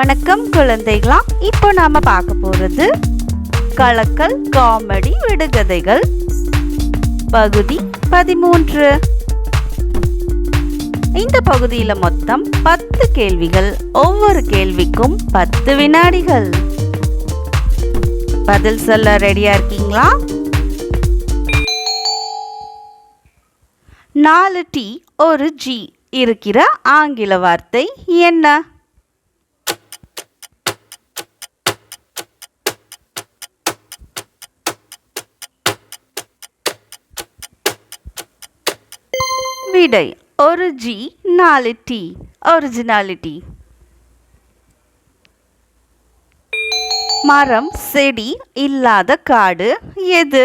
வணக்கம் குழந்தைகளா. இப்போ நாம பார்க்க போறது கலக்கல் காமெடி விடுகதைகள் பகுதி 13. இந்த பகுதியில மொத்தம் 10 கேள்விகள். ஒவ்வொரு கேள்விக்கும் 10 வினாடிகள். பதில் சொல்ல ரெடியா இருக்கீங்களா? 4 T ஒரு G இருக்கிற ஆங்கில வார்த்தை என்ன? விடை ஒரு G 4 T ஒரிஜினாலிட்டி. மரம் செடி இல்லாத காடு எது?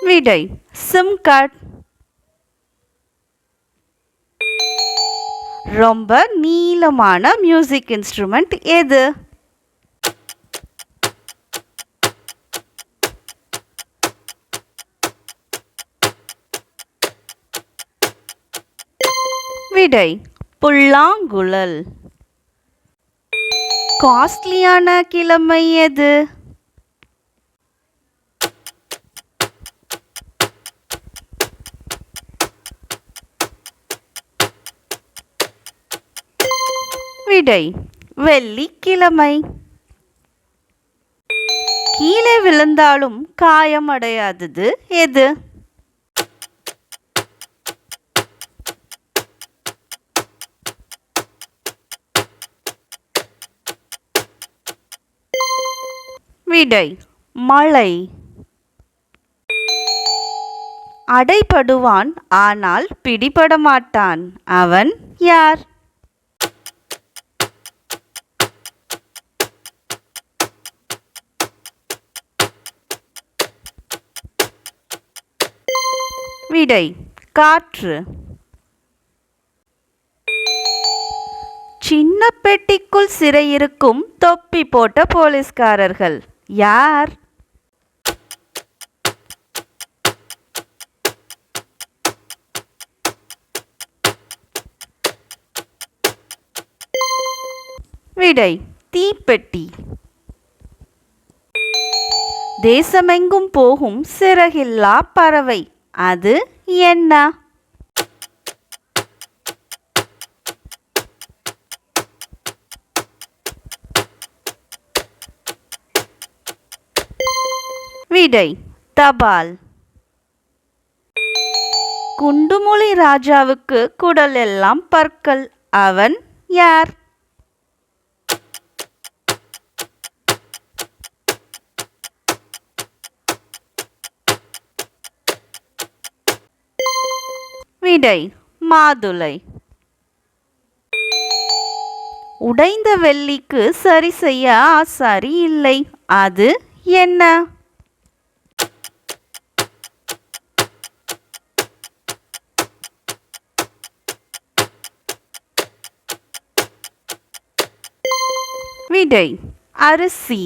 விடை சிம் கார்டு. ரொம்ப நீளமான மியூசிக் இன்ஸ்ட்ருமெண்ட் எது? விடை புல்லாங்குழல். காஸ்ட்லியான கிழமை எது? விடை வெள்ளிக்கிழமை. கீழே விழுந்தாலும் காயம் அடையாதது எது? விடை மழை. அடைபடுவான் ஆனால் பிடிபட மாட்டான். அவன் யார்? விடை காற்று. சின்ன பெட்டிக்குள் சிறையிருக்கும் தொப்பி போட்ட போலீஸ்காரர்கள் யார்? விடை தீப்பெட்டி. தேசமெங்கும் போகும் சிறகில்லா பறவை அது என்ன? விடை தபால். குண்டுமொழி ராஜாவுக்கு குடல் எல்லாம் பற்கள். அவன் யார்? விடை மாதுளை. உடைந்த வெள்ளிக்கு சரி செய்ய ஆசாரி இல்லை. அது என்ன? விடை அரிசி.